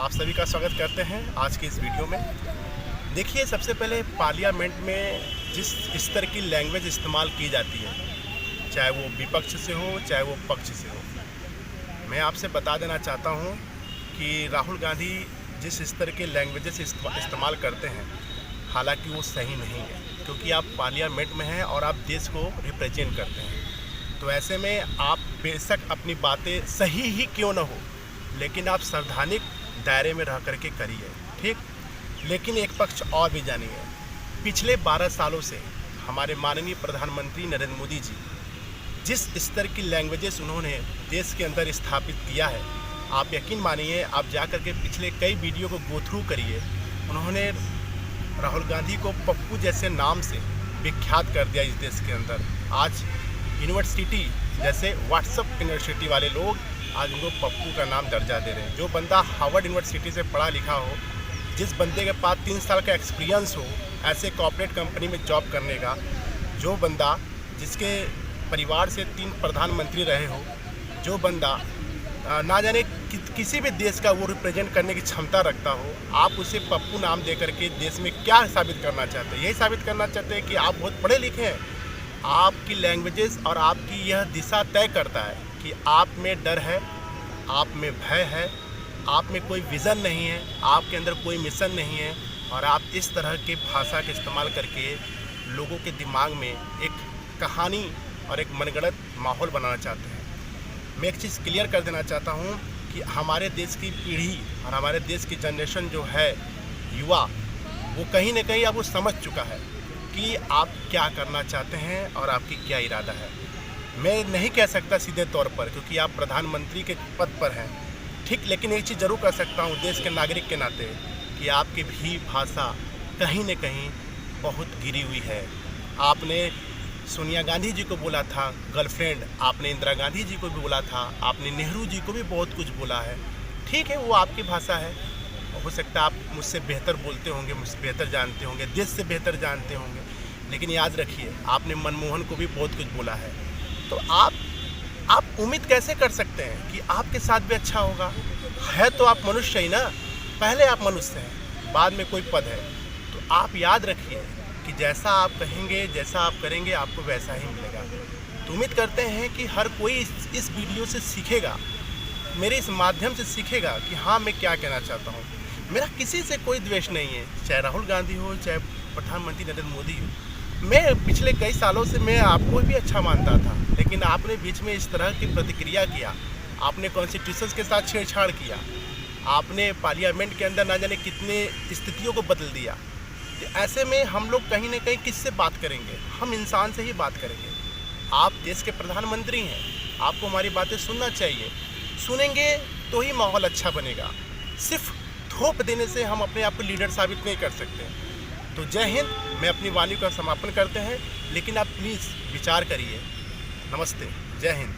आप सभी का स्वागत करते हैं आज की इस वीडियो में। देखिए, सबसे पहले पार्लियामेंट में जिस स्तर की लैंग्वेज इस्तेमाल की जाती है, चाहे वो विपक्ष से हो चाहे वो पक्ष से हो, मैं आपसे बता देना चाहता हूं कि राहुल गांधी जिस स्तर के लैंग्वेजेस इस्तेमाल करते हैं, हालांकि वो सही नहीं है, क्योंकि आप पार्लियामेंट में हैं और आप देश को रिप्रेजेंट करते हैं। तो ऐसे में आप बेशक अपनी बातें सही ही क्यों न हो, लेकिन आप संवैधानिक दायरे में रह करके करिए, ठीक। लेकिन एक पक्ष और भी जानिए, पिछले 12 सालों से हमारे माननीय प्रधानमंत्री नरेंद्र मोदी जी जिस स्तर की लैंग्वेजेस उन्होंने देश के अंदर स्थापित किया है, आप यकीन मानिए, आप जा कर के पिछले कई वीडियो को गो थ्रू करिए। उन्होंने राहुल गांधी को पप्पू जैसे नाम से विख्यात कर दिया इस देश के अंदर। आज यूनिवर्सिटी जैसे व्हाट्सएप यूनिवर्सिटी वाले लोग आज उनको पप्पू का नाम दर्जा दे रहे हैं। जो बंदा हार्वर्ड यूनिवर्सिटी से पढ़ा लिखा हो, जिस बंदे के पास 3 साल का एक्सपीरियंस हो ऐसे कॉर्पोरेट कंपनी में जॉब करने का, जो बंदा जिसके परिवार से 3 प्रधानमंत्री रहे हो, जो बंदा ना जाने किसी भी देश का वो रिप्रेजेंट करने की क्षमता रखता हो, आप उसे पप्पू नाम दे करके देश में क्या साबित करना चाहते हैं? यही साबित करना चाहते हैं कि आप बहुत पढ़े लिखे हैं। आपकी लैंग्वेजेस और आपकी यह दिशा तय करता है कि आप में डर है, आप में भय है, आप में कोई विज़न नहीं है, आपके अंदर कोई मिशन नहीं है, और आप इस तरह के भाषा के इस्तेमाल करके लोगों के दिमाग में एक कहानी और एक मनगढ़ंत माहौल बनाना चाहते हैं। मैं एक चीज़ क्लियर कर देना चाहता हूँ कि हमारे देश की पीढ़ी और हमारे देश की जनरेशन जो है, युवा, वो कहीं न कहीं अब वो समझ चुका है कि आप क्या करना चाहते हैं और आपकी क्या इरादा है। मैं नहीं कह सकता सीधे तौर पर, क्योंकि आप प्रधानमंत्री के पद पर हैं, ठीक, लेकिन एक चीज़ ज़रूर कर सकता हूँ देश के नागरिक के नाते कि आपकी भी भाषा कहीं न कहीं बहुत गिरी हुई है। आपने सोनिया गांधी जी को बोला था गर्लफ्रेंड, आपने इंदिरा गांधी जी को भी बोला था, आपने नेहरू जी को भी बहुत कुछ बोला है। ठीक है, वो आपकी भाषा है, हो सकता है आप मुझसे बेहतर बोलते होंगे, मुझसे बेहतर जानते होंगे, देश से बेहतर जानते होंगे, लेकिन याद रखिए, आपने मनमोहन को भी बहुत कुछ बोला है। तो आप उम्मीद कैसे कर सकते हैं कि आपके साथ भी अच्छा होगा? है तो आप मनुष्य ही ना, पहले आप मनुष्य हैं, बाद में कोई पद है। तो आप याद रखिए कि जैसा आप कहेंगे, जैसा आप करेंगे, आपको वैसा ही मिलेगा। तो उम्मीद करते हैं कि हर कोई इस वीडियो से सीखेगा, मेरे इस माध्यम से सीखेगा कि हाँ, मैं क्या कहना चाहता हूँ। मेरा किसी से कोई द्वेष नहीं है, चाहे राहुल गांधी हो, चाहे प्रधानमंत्री नरेंद्र मोदी हो। मैं पिछले कई सालों से मैं आपको भी अच्छा मानता था, लेकिन आपने बीच में इस तरह की प्रतिक्रिया किया, आपने कॉन्स्टिट्यूशन के साथ छेड़छाड़ किया, आपने पार्लियामेंट के अंदर ना जाने कितने स्थितियों को बदल दिया। तो ऐसे में हम लोग कहीं ना कहीं किससे बात करेंगे? हम इंसान से ही बात करेंगे। आप देश के प्रधानमंत्री हैं, आपको हमारी बातें सुनना चाहिए। सुनेंगे तो ही माहौल अच्छा बनेगा। सिर्फ थोप देने से हम अपने आप को लीडर साबित नहीं कर सकते। तो जय हिंद। मैं अपनी वाणी का समापन करते हैं, लेकिन आप प्लीज़ विचार करिए। नमस्ते, जय हिंद।